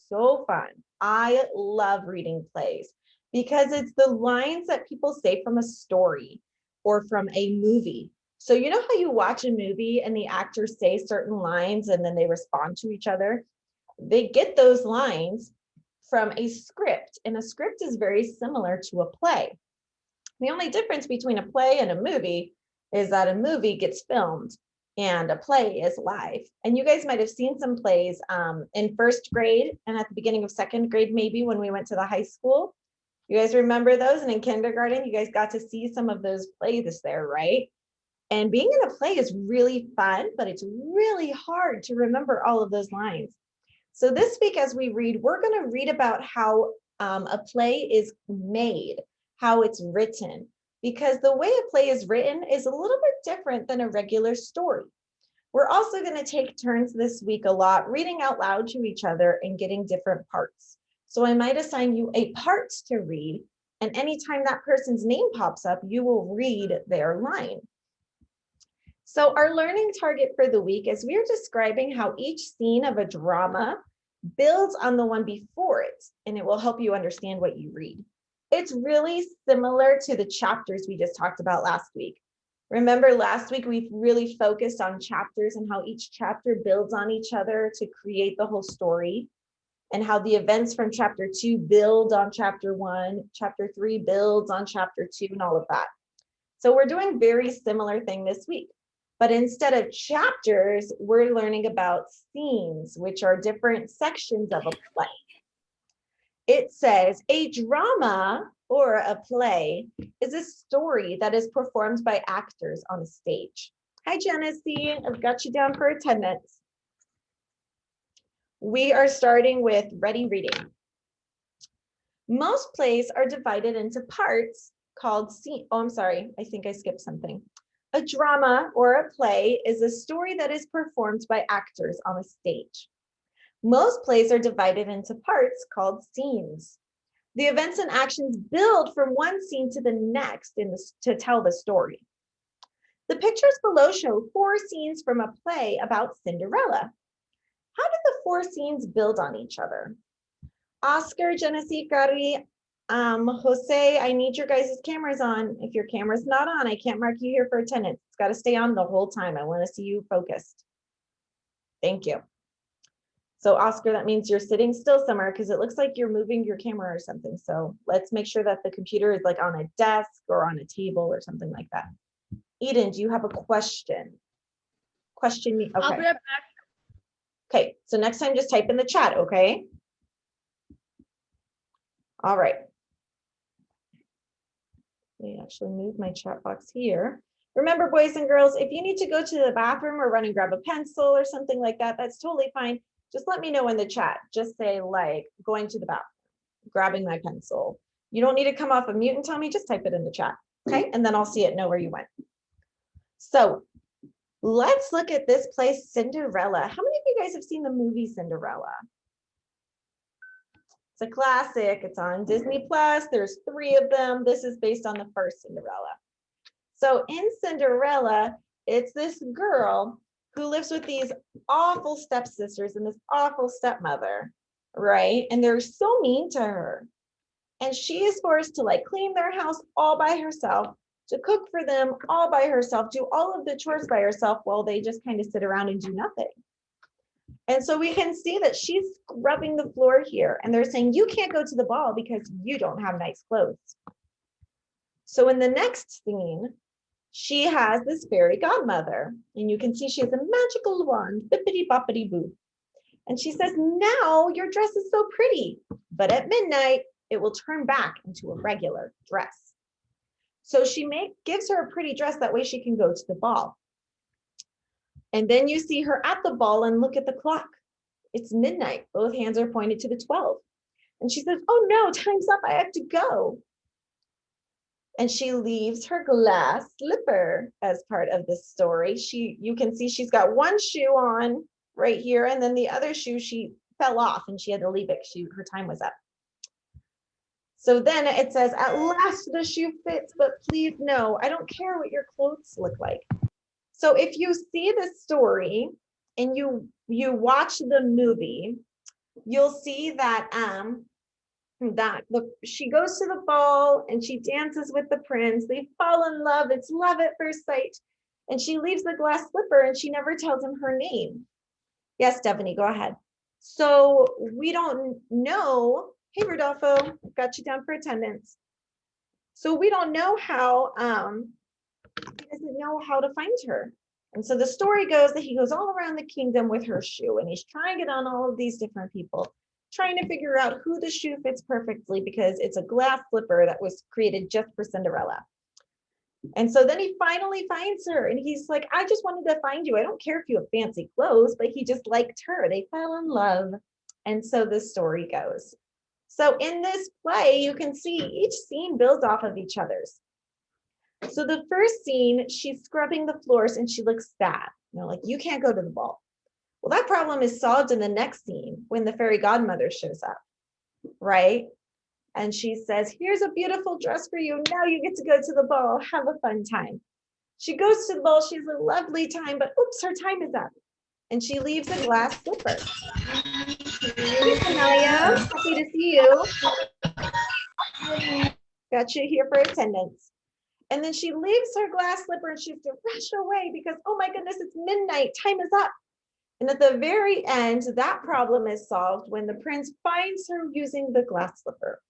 so fun. I love reading plays because it's the lines that people say from a story or from a movie. So you know how you watch a movie and the actors say certain lines and then they respond to each other? They get those lines from a script, and a script is very similar to a play. The only difference between a play and a movie is that a movie gets filmed and a play is live. And you guys might have seen some plays in first grade and at the beginning of second grade, maybe when we went to the high school. You guys remember those? And in kindergarten, you guys got to see some of those plays there, right? And being in a play is really fun, but it's really hard to remember all of those lines. So this week, as we read, we're going to read about how a play is made, how it's written, because the way a play is written is a little bit different than a regular story. We're also going to take turns this week a lot reading out loud to each other and getting different parts. So I might assign you a part to read, and anytime that person's name pops up, you will read their line. So our learning target for the week is we're describing how each scene of a drama builds on the one before it, and it will help you understand what you read. It's really similar to the chapters we just talked about last week. Remember last week, we really focused on chapters and how each chapter builds on each other to create the whole story, and how the events from chapter 2 build on chapter 1, chapter 3 builds on chapter 2, and all of that. So we're doing very similar thing this week. But instead of chapters, we're learning about scenes, which are different sections of a play. It says a drama or a play is a story that is performed by actors on a stage. Hi, Genesee, I've got you down for attendance. We are starting with ready reading. Most plays are divided into parts called scene. Oh, I'm sorry, I think I skipped something. A drama or a play is a story that is performed by actors on a stage. Most plays are divided into parts called scenes. The events and actions build from one scene to the next to tell the story. The pictures below show 4 scenes from a play about Cinderella. How did the 4 scenes build on each other? Oscar, Genesee, Gary, Jose, I need your guys' cameras on. If your camera's not on, I can't mark you here for attendance. It's got to stay on the whole time. I want to see you focused. Thank you. So Oscar, that means you're sitting still somewhere because it looks like you're moving your camera or something. So let's make sure that the computer is like on a desk or on a table or something like that. Eden, do you have a question? Question me. Okay. I'll be right back. Okay, so next time just type in the chat, okay? All right. Let me actually move my chat box here. Remember, boys and girls, if you need to go to the bathroom or run and grab a pencil or something like that, that's totally fine. Just let me know in the chat. Just say like going to the bathroom, grabbing my pencil. You don't need to come off of mute and tell me, just type it in the chat, okay? And then I'll see it, know where you went. So let's look at this play, Cinderella. How many of you guys have seen the movie Cinderella? It's a classic. It's on Disney Plus. There's 3 of them. This is based on the first Cinderella. So in Cinderella, it's this girl who lives with these awful stepsisters and this awful stepmother, right? And they're so mean to her. And she is forced to like clean their house all by herself, to cook for them all by herself, do all of the chores by herself while they just kind of sit around and do nothing. And so we can see that she's scrubbing the floor here, and they're saying, you can't go to the ball because you don't have nice clothes. So in the next scene, she has this fairy godmother, and you can see she has a magical wand, bippity boppity boo. And she says, now your dress is so pretty, but at midnight, it will turn back into a regular dress. So she gives her a pretty dress, that way she can go to the ball. And then you see her at the ball and look at the clock. It's midnight. Both hands are pointed to the 12. And she says, oh no, time's up. I have to go. And she leaves her glass slipper as part of this story. You can see she's got one shoe on right here, and then the other shoe, she fell off and she had to leave it. Her time was up. So then it says, at last the shoe fits, but please no, I don't care what your clothes look like. So if you see the story and you watch the movie, you'll see that she goes to the ball and she dances with the prince. They fall in love. It's love at first sight. And she leaves the glass slipper and she never tells him her name. Yes, Stephanie, go ahead. So we don't know. Hey, Rodolfo, got you down for attendance. So we don't know how, he doesn't know how to find her. And so the story goes that he goes all around the kingdom with her shoe and he's trying it on all of these different people, trying to figure out who the shoe fits perfectly because it's a glass slipper that was created just for Cinderella. And so then he finally finds her and he's like, I just wanted to find you. I don't care if you have fancy clothes, but he just liked her. They fell in love. And so the story goes. So in this play, you can see each scene builds off of each other's. So the first scene, she's scrubbing the floors and she looks sad. Like, you can't go to the ball. Well, that problem is solved in the next scene when the fairy godmother shows up, right? And she says, here's a beautiful dress for you. Now you get to go to the ball. Have a fun time. She goes to the ball. She has a lovely time, but oops, her time is up. And she leaves a glass slipper. Hey, Sanaya, happy to see you. Got you here for attendance. And then she leaves her glass slipper and she has to rush away because, oh my goodness, it's midnight. Time is up. And at the very end, that problem is solved when the prince finds her using the glass slipper.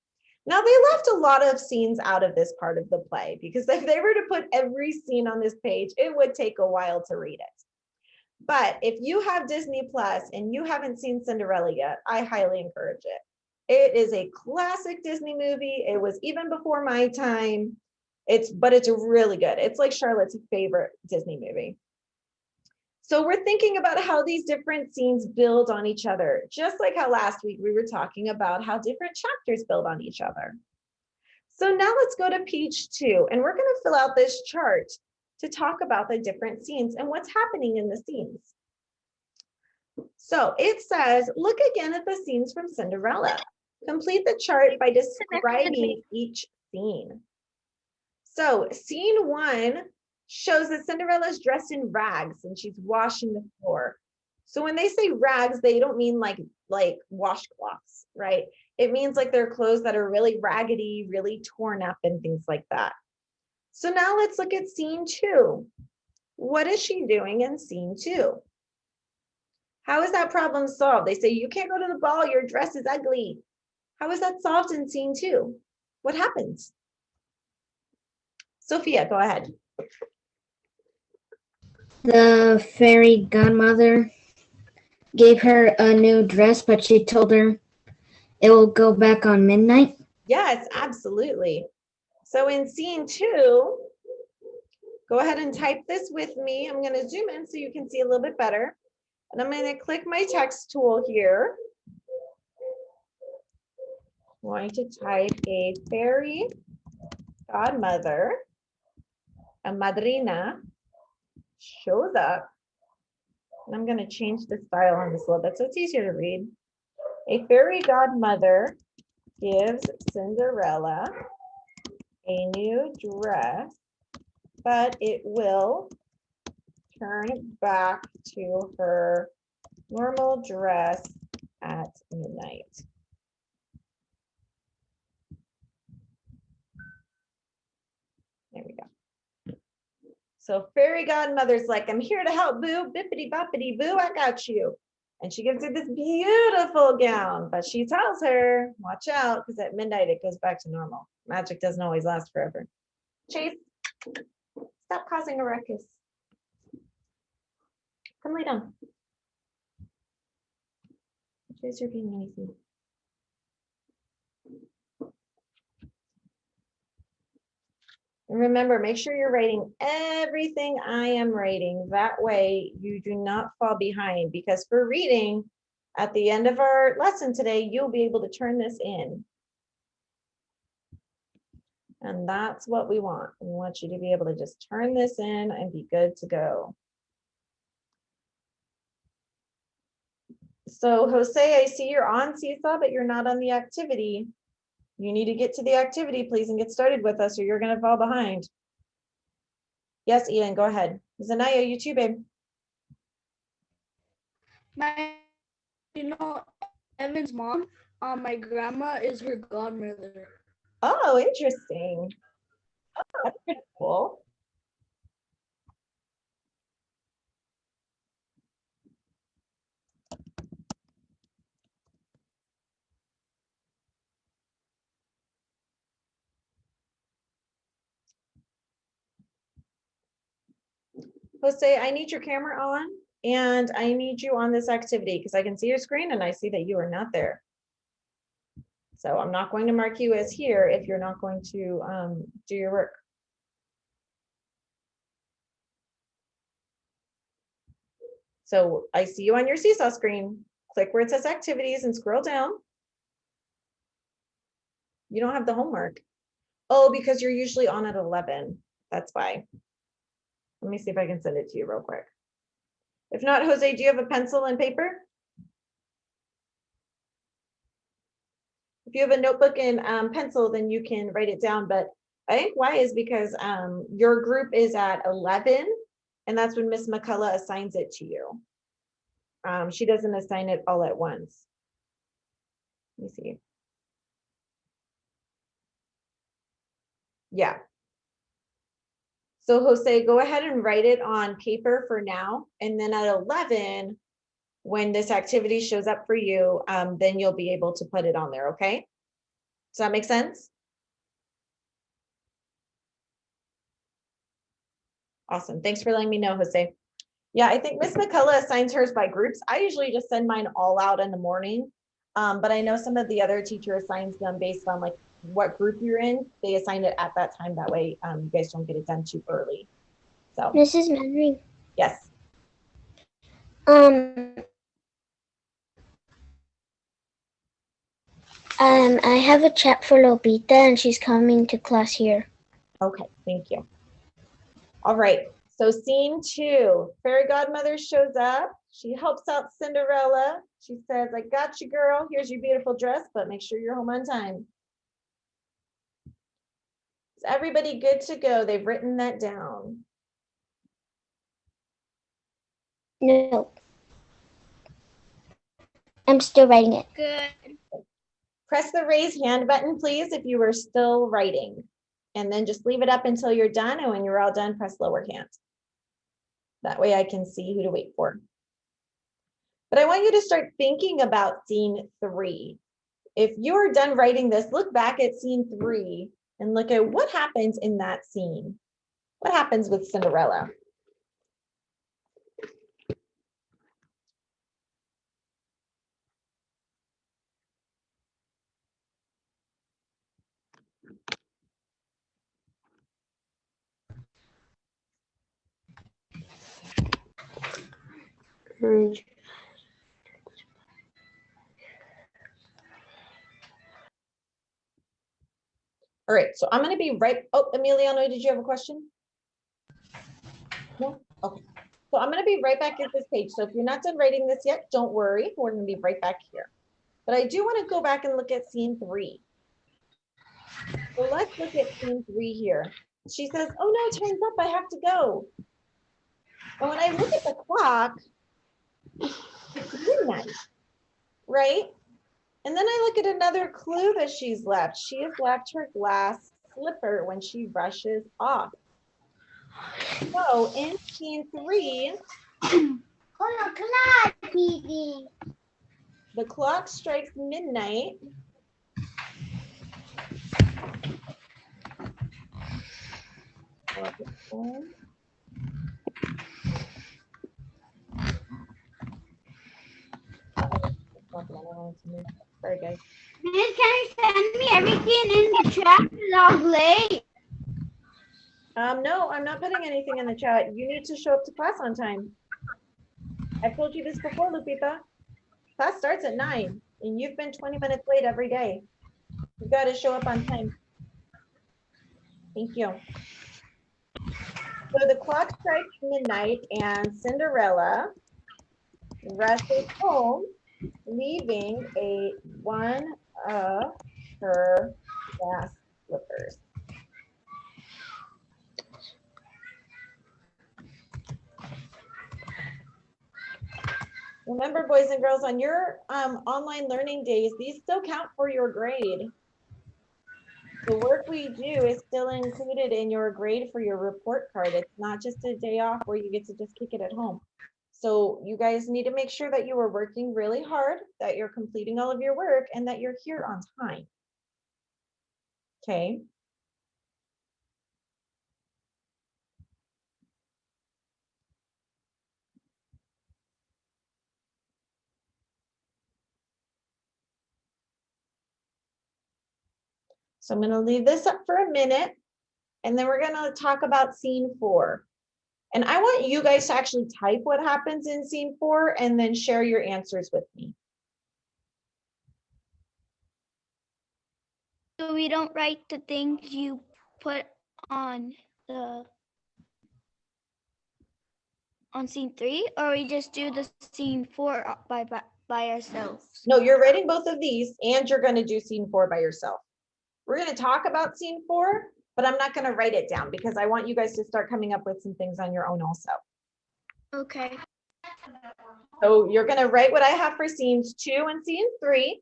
Now, they left a lot of scenes out of this part of the play because if they were to put every scene on this page, it would take a while to read it. But if you have Disney Plus and you haven't seen Cinderella yet, I highly encourage it. It is a classic Disney movie. It was even before my time. But it's really good. It's like Charlotte's favorite Disney movie. So we're thinking about how these different scenes build on each other, just like how last week we were talking about how different chapters build on each other. So now let's go to page 2, and we're going to fill out this chart to talk about the different scenes and what's happening in the scenes. So it says, look again at the scenes from Cinderella. Complete the chart by describing each scene. So scene 1 shows that Cinderella's dressed in rags and she's washing the floor. So when they say rags, they don't mean like washcloths, right? It means like they're clothes that are really raggedy, really torn up and things like that. So now let's look at scene 2. What is she doing in scene 2? How is that problem solved? They say, you can't go to the ball, your dress is ugly. How is that solved in scene 2? What happens? Sophia, go ahead. The fairy godmother gave her a new dress, but she told her it will go back on midnight. Yes, absolutely. So in scene 2, go ahead and type this with me. I'm going to zoom in so you can see a little bit better. And I'm going to click my text tool here. I'm going to type a fairy godmother, a madrina, shows up. And I'm going to change the style on this a little bit so it's easier to read. A fairy godmother gives Cinderella a new dress, but it will turn back to her normal dress at midnight. There we go. So fairy godmother's like, I'm here to help, boo, bippity boppity boo, I got you. And she gives her this beautiful gown, but she tells her, watch out, because at midnight it goes back to normal. Magic doesn't always last forever. Chase, stop causing a ruckus. Come lay down. Chase, you're being noisy. And remember, make sure you're writing everything I am writing. That way you do not fall behind, because for reading, at the end of our lesson today, you'll be able to turn this in. And that's what we want. We want you to be able to just turn this in and be good to go. So Jose, I see you're on Seesaw, but you're not on the activity. You need to get to the activity, please, and get started with us, or you're going to fall behind. Yes, Ian, go ahead. Zanaya, you too, babe. You know, Evan's mom. My grandma is her godmother. Oh, interesting. That's pretty cool. Jose, I need your camera on and I need you on this activity because I can see your screen and I see that you are not there. So I'm not going to mark you as here if you're not going to do your work. So I see you on your Seesaw screen. Click where it says activities and scroll down. You don't have the homework. Oh, because you're usually on at 11. That's why. Let me see if I can send it to you real quick. If not, Jose, do you have a pencil and paper? If you have a notebook and pencil, then you can write it down. But I think why is because your group is at 11, and that's when Miss McCullough assigns it to you. She doesn't assign it all at once. Let me see. Yeah. So Jose, go ahead and write it on paper for now. And then at 11, when this activity shows up for you, then you'll be able to put it on there, okay? Does that make sense? Awesome. Thanks for letting me know, Jose. Yeah, I think Miss McCullough assigns hers by groups. I usually just send mine all out in the morning. But I know some of the other teacher assigns them based on like what group you're in. They assign it at that time. That way you guys don't get it done too early. So Mrs. Mary. yes. I have a chat for Lopita and she's coming to class here. Okay, thank you. All right, so scene 2, fairy godmother shows up. She helps out Cinderella. She says, I got you, girl. Here's your beautiful dress, but make sure you're home on time. Is everybody good to go? They've written that down. No. I'm still writing it. Good. Press the raise hand button, please, if you are still writing. And then just leave it up until you're done. And when you're all done, press lower hand. That way I can see who to wait for. But I want you to start thinking about scene 3. If you're done writing this, look back at scene 3 and look at what happens in that scene. What happens with Cinderella? All right, so I'm going to be right. Oh, Emiliano, did you have a question? No? Okay. So I'm going to be right back at this page. So if you're not done writing this yet, don't worry. We're going to be right back here. But I do want to go back and look at scene 3. So let's look at scene 3 here. She says, oh no, time's up. I have to go. And when I look at the clock, it's midnight, right? And then I look at another clue that she's left. She has left her glass slipper when she rushes off. So in scene 3, the clock strikes midnight. Sorry, guys. Miss, can you send me everything in the chat? Because I was late. No, I'm not putting anything in the chat. You need to show up to class on time. I've told you this before, Lupita. Class starts at 9, and you've been 20 minutes late every day. You've got to show up on time. Thank you. So the clock strikes midnight, and Cinderella rushes home, leaving one of her glass slippers. Remember, boys and girls, on your online learning days, these still count for your grade. The work we do is still included in your grade for your report card. It's not just a day off where you get to just kick it at home. So you guys need to make sure that you are working really hard, that you're completing all of your work, and that you're here on time. Okay. So I'm going to leave this up for a minute, and then we're going to talk about scene 4. And I want you guys to actually type what happens in scene 4 and then share your answers with me. So we don't write the things you put on the on scene 3, or we just do the scene 4 by ourselves? No, you're writing both of these and you're going to do scene 4 by yourself. We're going to talk about scene 4, but I'm not going to write it down because I want you guys to start coming up with some things on your own also. Okay. So you're going to write what I have for scenes 2 and scene 3.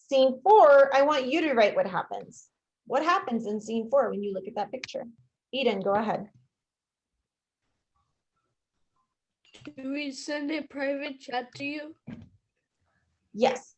Scene 4, I want you to write what happens. What happens in scene 4 when you look at that picture? Eden, go ahead. Do we send a private chat to you? Yes.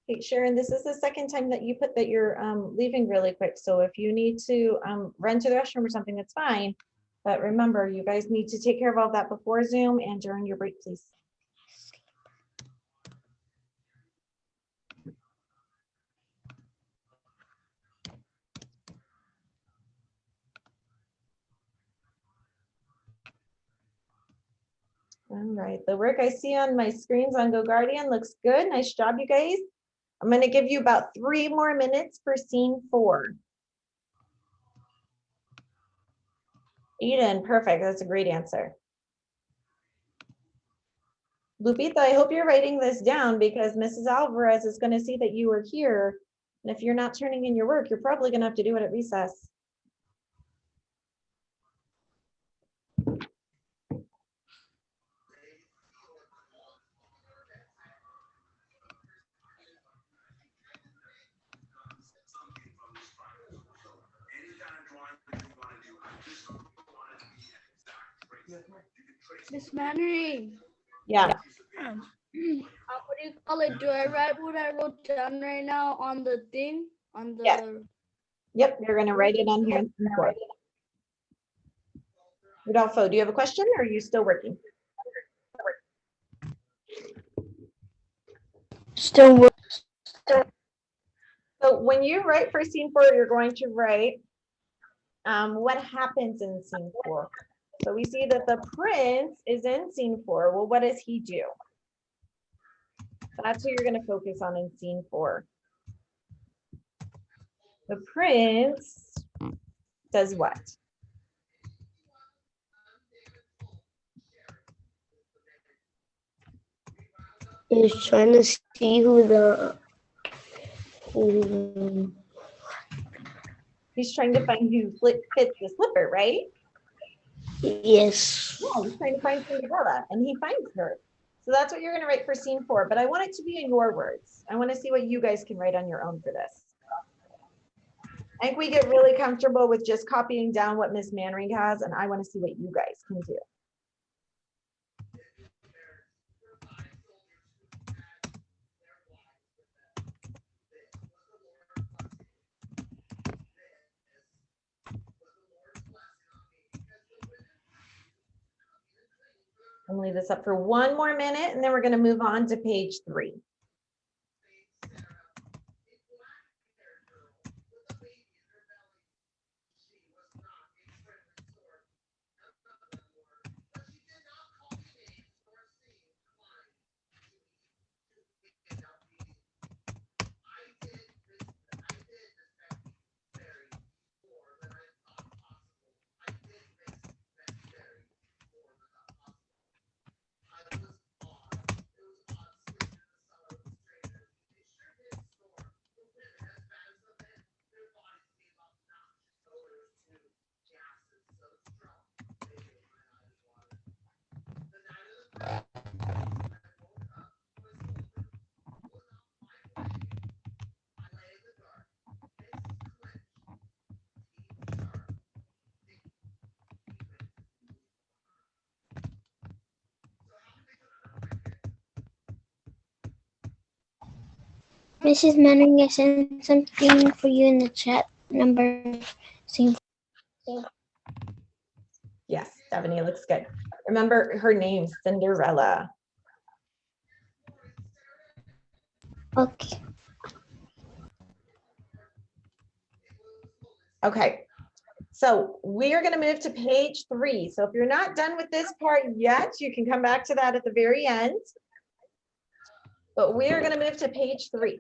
Hey, Sharon, this is the second time that you put that you're leaving really quick. So if you need to run to the restroom or something, that's fine. But remember, you guys need to take care of all that before Zoom and during your break, please. All right, the work I see on my screens on GoGuardian looks good. Nice job, you guys. I'm going to give you about 3 more minutes for scene 4. Eden, perfect. That's a great answer. Lupita, I hope you're writing this down because Mrs. Alvarez is going to see that you are here. And if you're not turning in your work, you're probably going to have to do it at recess. Miss Mannering, Yeah. what do you call it? Do I write what I wrote down right now on the thing? On the Yes. Yep, you're going to write it on here. In scene 4. Rodolfo, do you have a question or are you still working? Still work. So when you write for scene 4, you're going to write what happens in scene 4. So we see that the prince is in scene 4. Well, what does he do? That's what you're going to focus on in scene 4. The prince does what? He's trying to see who He's trying to find who fits the slipper, right? yes. Yeah, he's trying to find Cinderella, and he finds her. So that's what you're going to write for scene 4, but I want it to be in your words. I want to see what you guys can write on your own for this. I think we get really comfortable with just copying down what Miss Manring has, and I want to see what you guys can do. I'm gonna leave this up for one more minute, and then we're going to move on to page 3. Mrs. Manning, I sent something for you in the chat number. Yes, Stephanie looks good. Remember her name, Cinderella. Okay. Okay, so we are going to move to page 3. So if you're not done with this part yet, you can come back to that at the very end. But we are going to move to page 3.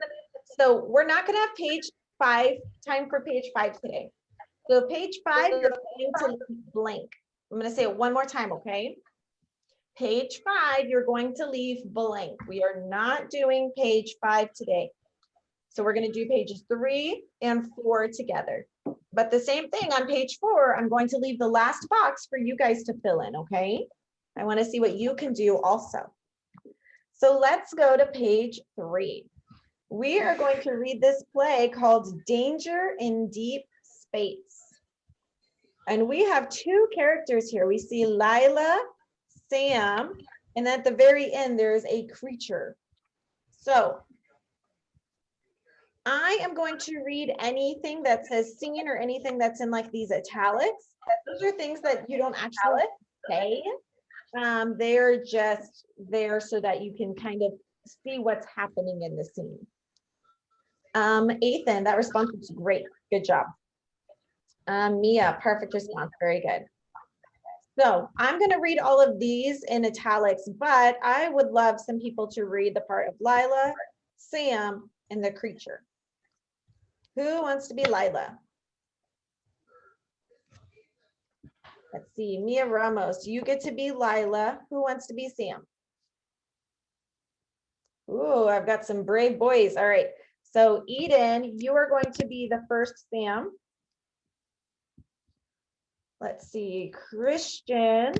So we're not going to have page 5, time for page 5 today. So page 5, you're going to leave blank. I'm going to say it one more time, okay? Page 5, you're going to leave blank. We are not doing page 5 today. So we're going to do pages 3 and 4 together. But the same thing on page 4, I'm going to leave the last box for you guys to fill in, okay? I want to see what you can do also. So let's go to page 3. We are going to read this play called Danger in Deep Space. And we have 2 characters here. We see Lila, Sam, and at the very end, there's a creature. So I am going to read anything that says seen or anything that's in like these italics. Those are things that you don't actually say. They're just there so that you can kind of see what's happening in the scene. Ethan, that response was great. Good job. Mia, perfect response. Very good. So I'm going to read all of these in italics, but I would love some people to read the part of Lila, Sam, and the creature. Who wants to be Lila? Let's see, Mia Ramos, you get to be Lila. Who wants to be Sam? Ooh, I've got some brave boys. All right, so Eden, you are going to be the first Sam. Let's see, Christian,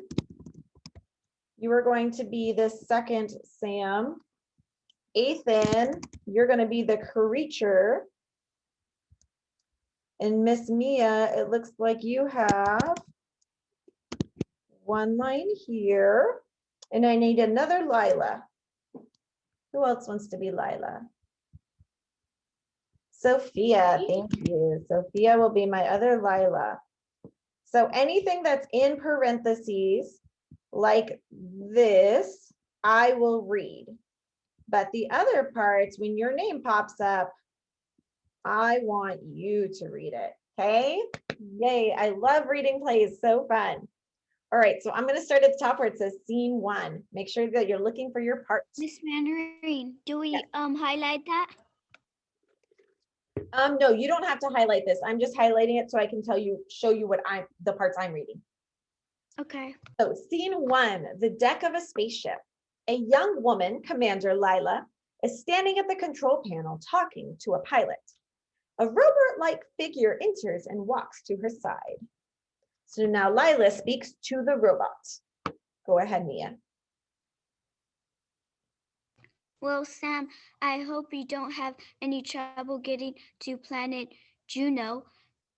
you are going to be the second Sam. Ethan, you're going to be the creature. And Miss Mia, it looks like you have one line here, and I need another Lila. Who else wants to be Lila? Sophia, thank you. Sophia will be my other Lila. So anything that's in parentheses like this, I will read. But the other parts, when your name pops up, I want you to read it, okay? Yay, I love reading plays, so fun. All right, so I'm going to start at the top where it says scene 1. Make sure that you're looking for your part. Miss Mandarin, do we Yes. highlight that? No, you don't have to highlight this. I'm just highlighting it so I can show you the parts I'm reading. Okay. So scene 1, the deck of a spaceship. A young woman, Commander Lila, is standing at the control panel talking to a pilot. A robot-like figure enters and walks to her side. So now Lila speaks to the robot. Go ahead, Mia. Well, Sam, I hope you don't have any trouble getting to planet Juno.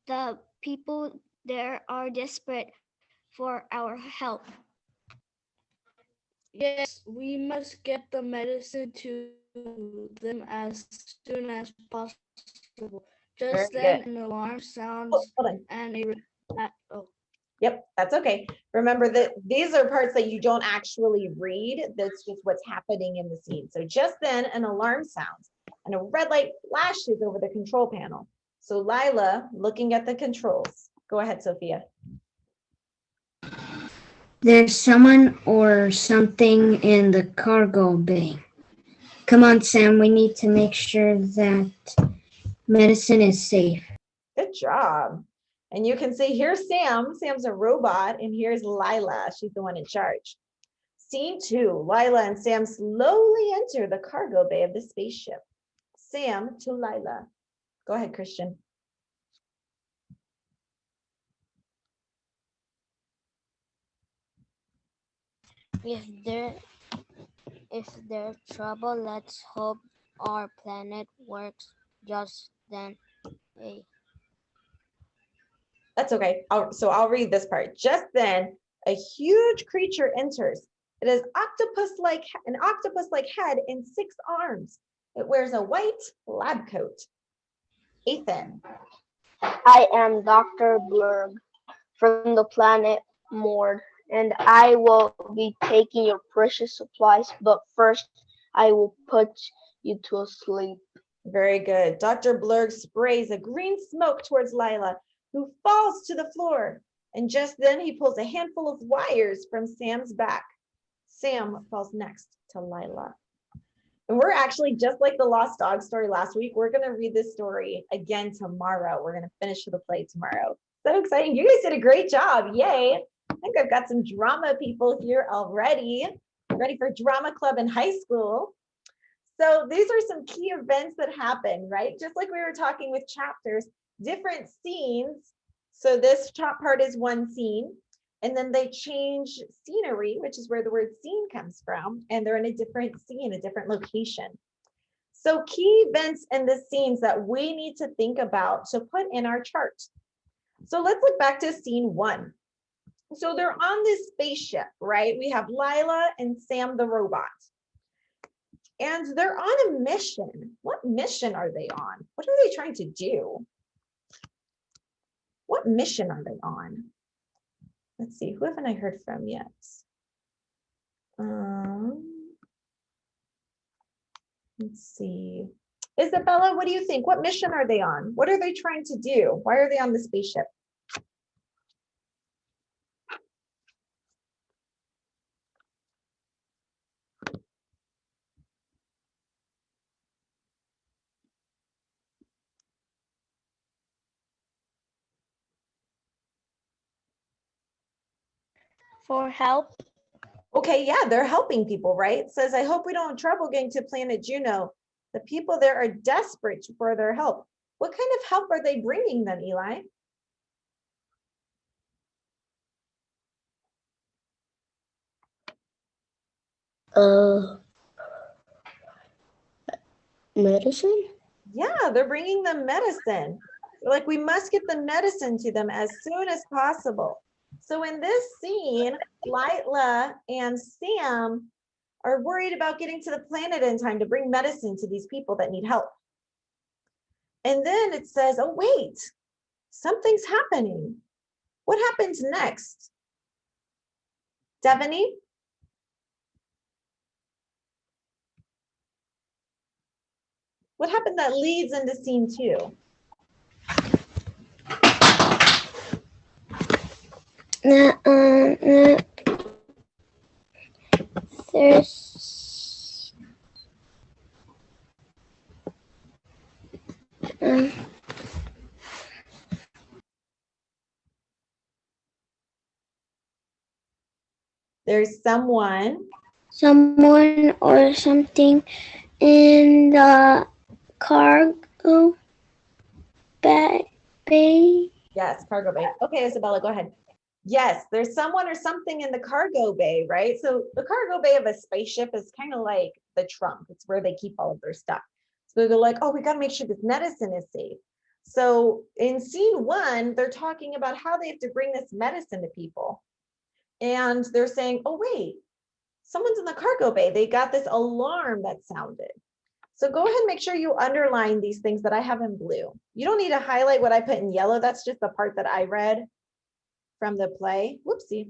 The people there are desperate for our help. Yes, we must get the medicine to them as soon as possible. Just Very then, good. an alarm sounds Oh, hold on. and oh. Yep, that's okay. Remember that these are parts that you don't actually read. That's just what's happening in the scene. So just then an alarm sounds and a red light flashes over the control panel. So Lila looking at the controls. Go ahead, Sophia. There's someone or something in the cargo bay. Come on, Sam. We need to make sure that medicine is safe. Good job. And you can see here's Sam. Sam's a robot, and here's Lila. She's the one in charge. Scene 2, Lila and Sam slowly enter the cargo bay of the spaceship. Sam to Lila. Go ahead, Christian. If there's trouble, let's hope our planet works just then. Hey. That's okay. I'll read this part. Just then, a huge creature enters. It has an octopus-like head and 6 arms. It wears a white lab coat. Ethan. I am Dr. Blurg from the planet Mord, and I will be taking your precious supplies, but first I will put you to sleep. Very good. Dr. Blurg sprays a green smoke towards Lila, who falls to the floor. And just then he pulls a handful of wires from Sam's back. Sam falls next to Lila. And we're actually, just like the Lost Dog story last week, we're going to read this story again tomorrow. We're going to finish the play tomorrow. So exciting. You guys did a great job. Yay. I think I've got some drama people here already. Ready for drama club in high school. So these are some key events that happen, right? Just like we were talking with chapters, different scenes. So this top part is one scene, and then they change scenery, which is where the word scene comes from, and they're in a different scene, a different location. So key events in the scenes that we need to think about to put in our chart. So let's look back to scene 1. So they're on this spaceship, right? We have Lila and Sam the robot. And they're on a mission. What mission are they on? What are they trying to do? What mission are they on? Let's see, who haven't I heard from yet? Let's see. Isabella, what do you think? What mission are they on? What are they trying to do? Why are they on the spaceship? For help? Okay, yeah, they're helping people, right? It says, I hope we don't have trouble getting to planet Juno. The people there are desperate for their help. What kind of help are they bringing then, Eli? Medicine? Yeah, they're bringing them medicine. Like, we must get the medicine to them as soon as possible. So in this scene, Lila and Sam are worried about getting to the planet in time to bring medicine to these people that need help. And then it says, oh, wait, something's happening. What happens next? Devaney? What happened that leads into scene 2? There's There's someone. someone or something in the cargo bay. Yes, cargo bay. Okay, Isabella, go ahead. Yes, there's someone or something in the cargo bay, right? So the cargo bay of a spaceship is kind of like the trunk. It's where they keep all of their stuff. So they're like, oh, we got to make sure this medicine is safe. So in scene 1, they're talking about how they have to bring this medicine to people. And they're saying, oh, wait, someone's in the cargo bay. They got this alarm that sounded. So go ahead and make sure you underline these things that I have in blue. You don't need to highlight what I put in yellow. That's just the part that I read from the play. Whoopsie.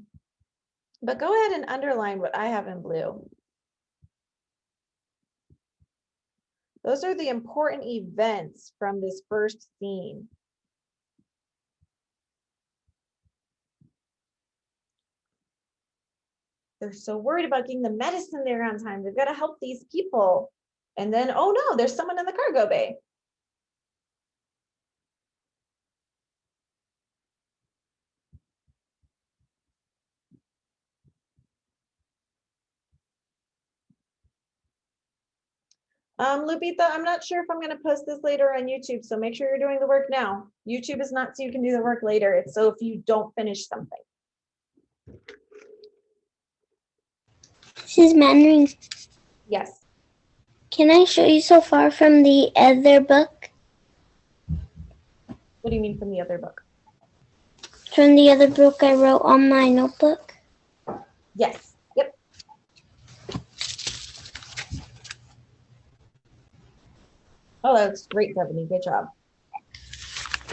But go ahead and underline what I have in blue. Those are the important events from this first scene. They're so worried about getting the medicine there on time. They've got to help these people. And then, oh no, there's someone in the cargo bay. Lupita, I'm not sure if I'm going to post this later on YouTube, so make sure you're doing the work now. YouTube is not so you can do the work later. It's so if you don't finish something. Mrs. Mannering, Yes. can I show you so far from the other book? What do you mean from the other book? From the other book I wrote on my notebook? Yes. Yep. Oh, that's great, Stephanie. Good job.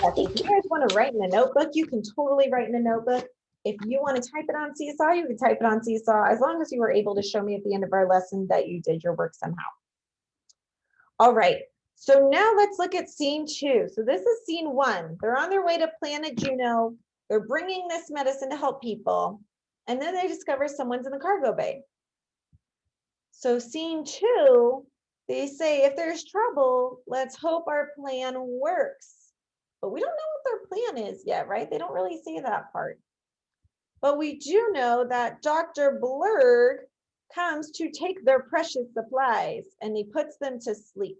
Yes, if you guys want to write in a notebook, you can totally write in a notebook. If you want to type it on Seesaw, you can type it on Seesaw, as long as you were able to show me at the end of our lesson that you did your work somehow. All right, so now let's look at scene 2. So this is scene 1. They're on their way to Planet Juno. They're bringing this medicine to help people. And then they discover someone's in the cargo bay. So scene 2, they say, if there's trouble, let's hope our plan works. But we don't know what their plan is yet, right? They don't really say that part. But we do know that Dr. Blurg comes to take their precious supplies and he puts them to sleep.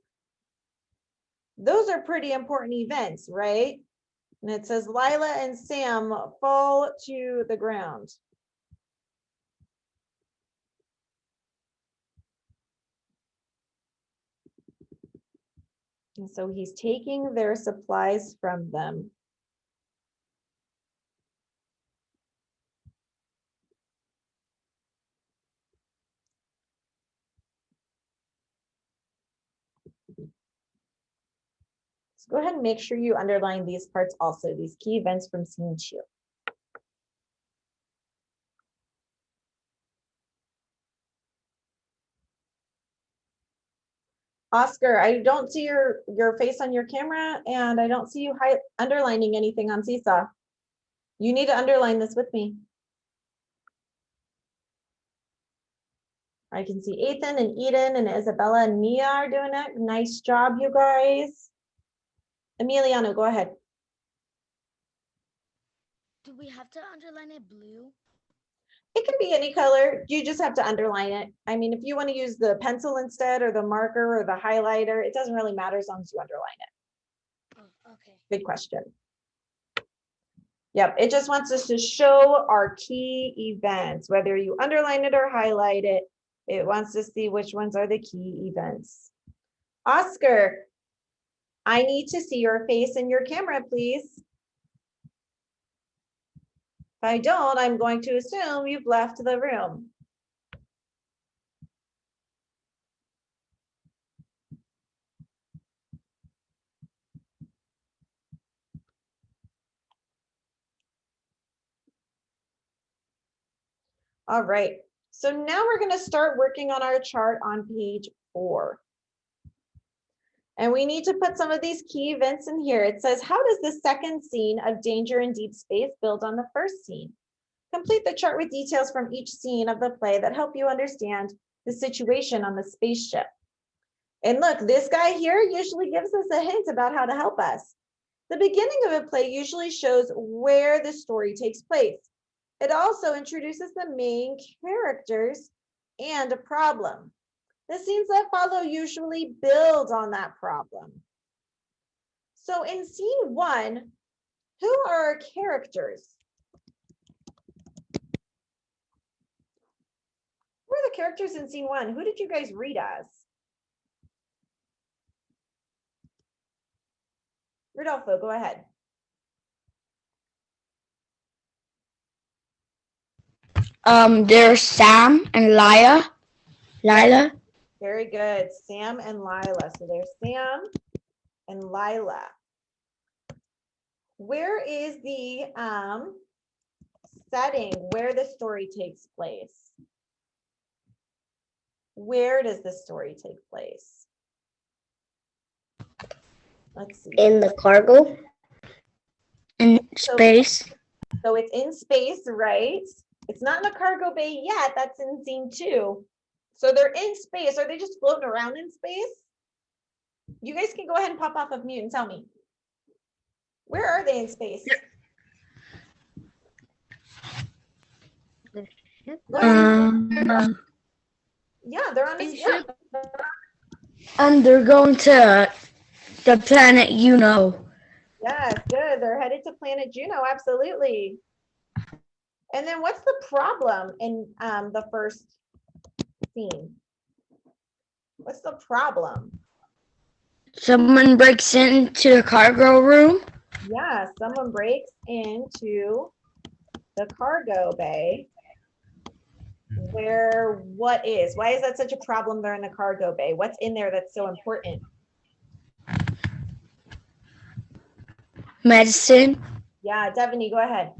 Those are pretty important events, right? And it says Lila and Sam fall to the ground. And so he's taking their supplies from them. So go ahead and make sure you underline these parts also, these key events from scene 2. Oscar, I don't see your face on your camera and I don't see you underlining anything on Seesaw. You need to underline this with me. I can see Ethan and Eden and Isabella and Mia are doing it. Nice job, you guys. Emiliano, go ahead. Do we have to underline it blue? It can be any color. You just have to underline it. I mean, if you want to use the pencil instead or the marker or the highlighter, it doesn't really matter as long as you underline it. Oh, okay. Good question. Yep, it just wants us to show our key events, whether you underline it or highlight it. It wants to see which ones are the key events. Oscar, I need to see your face in your camera, please. If I don't, I'm going to assume you've left the room. All right, so now we're going to start working on our chart on page 4. And we need to put some of these key events in here. It says, how does the second scene of Danger in Deep Space build on the first scene? Complete the chart with details from each scene of the play that help you understand the situation on the spaceship. And look, this guy here usually gives us a hint about how to help us. The beginning of a play usually shows where the story takes place. It also introduces the main characters and a problem. The scenes that follow usually build on that problem. So in scene 1, who are our characters? Who are the characters in scene 1? Who did you guys read as? Rodolfo, go ahead. There's Sam and Lila. Very good. Sam and Lila. So there's Sam and Lila. Where is the setting where the story takes place? Where does the story take place? Let's see. In the cargo. In space. So it's in space, right? It's not in the cargo bay yet. That's in scene 2. So they're in space. Are they just floating around in space? You guys can go ahead and pop off of mute and tell me. Where are they in space? Yeah, they're on a ship. And they're going to the planet Yes, good. They're headed to planet Juno, absolutely. And then what's the problem in the first scene? What's the problem? Someone breaks into the cargo room. Yeah, someone breaks into the cargo bay. Why is that such a problem there in the cargo bay? What's in there that's so important? Medicine. Yeah, Devaney, go ahead.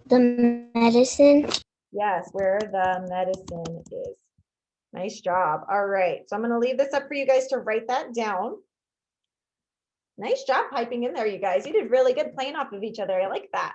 The medicine. Yes, where the medicine is. Nice job. All right, so I'm going to leave this up for you guys to write that down. Nice job piping in there, you guys. You did really good playing off of each other. I like that.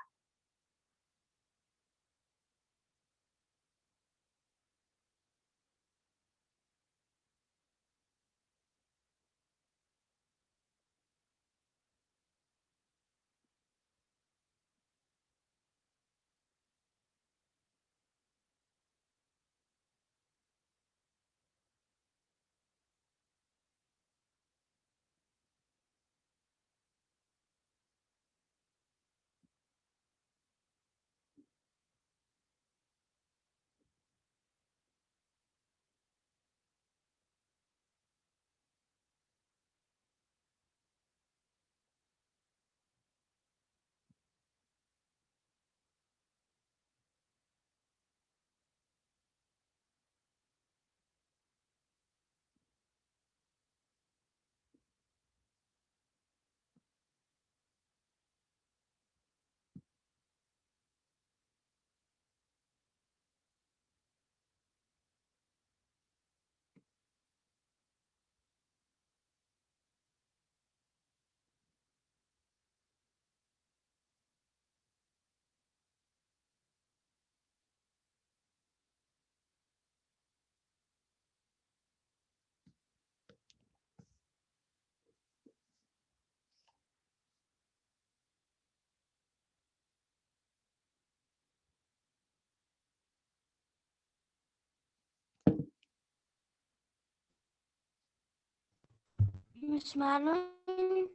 Miss Madeline,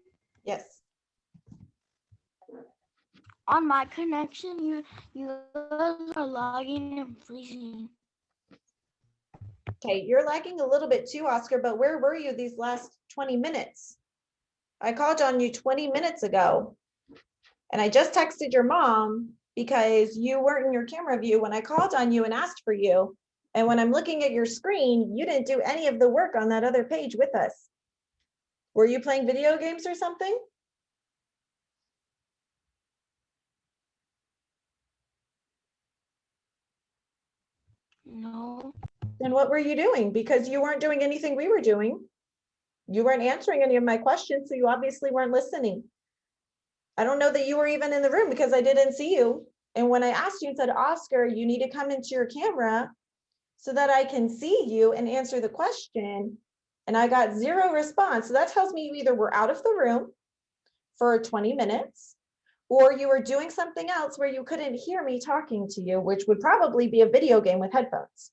Yes. on my connection, you guys are lagging and freezing. Okay, you're lagging a little bit too, Oscar, but where were you these last 20 minutes? I called on you 20 minutes ago. And I just texted your mom because you weren't in your camera view when I called on you and asked for you. And when I'm looking at your screen, you didn't do any of the work on that other page with us. Were you playing video games or something? No. Then what were you doing? Because you weren't doing anything we were doing. You weren't answering any of my questions, so you obviously weren't listening. I don't know that you were even in the room because I didn't see you. And when I asked you and said, Oscar, you need to come into your camera so that I can see you and answer the question. And I got 0 response. So that tells me you either were out of the room for 20 minutes or you were doing something else where you couldn't hear me talking to you, which would probably be a video game with headphones.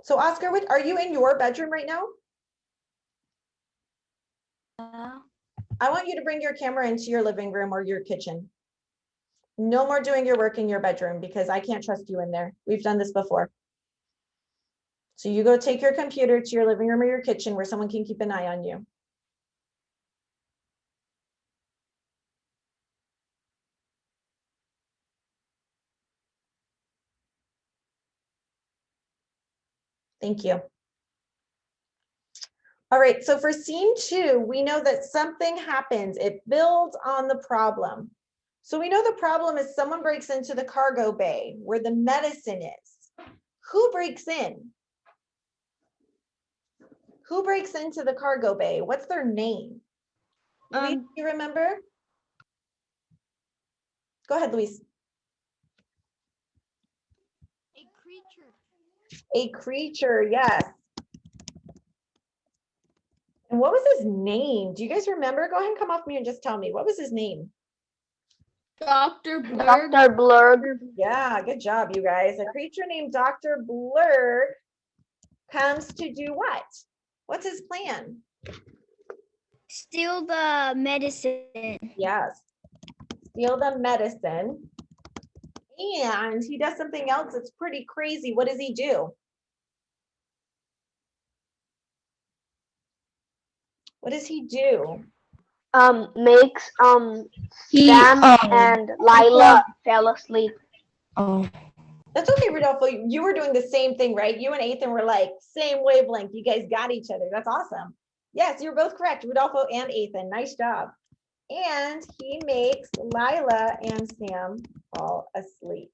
So Oscar, are you in your bedroom right now? I want you to bring your camera into your living room or your kitchen. No more doing your work in your bedroom because I can't trust you in there. We've done this before. So you go take your computer to your living room or your kitchen where someone can keep an eye on you. Thank you. All right, so for scene 2, we know that something happens. It builds on the problem. So we know the problem is someone breaks into the cargo bay where the medicine is. Who breaks in? Who breaks into the cargo bay? What's their name? Luis, do you remember? Go ahead, Luis. A creature. A creature, yes. And what was his name? Do you guys remember? Go ahead and come off mute and just tell me. What was his name? Dr. Blurg. Dr. Blurg. Yeah, good job, you guys. A creature named Dr. Blurg comes to do what? What's his plan? Steal the medicine. Yes. Steal the medicine. And he does something else that's pretty crazy. What does he do? What does he do? Makes He, Sam and Lila fell asleep. oh, That's okay, Rodolfo. You were doing the same thing, right? You and Ethan were like same wavelength. You guys got each other. That's awesome. Yes, you're both correct, Rodolfo and Ethan. Nice job. And he makes Lila and Sam fall asleep.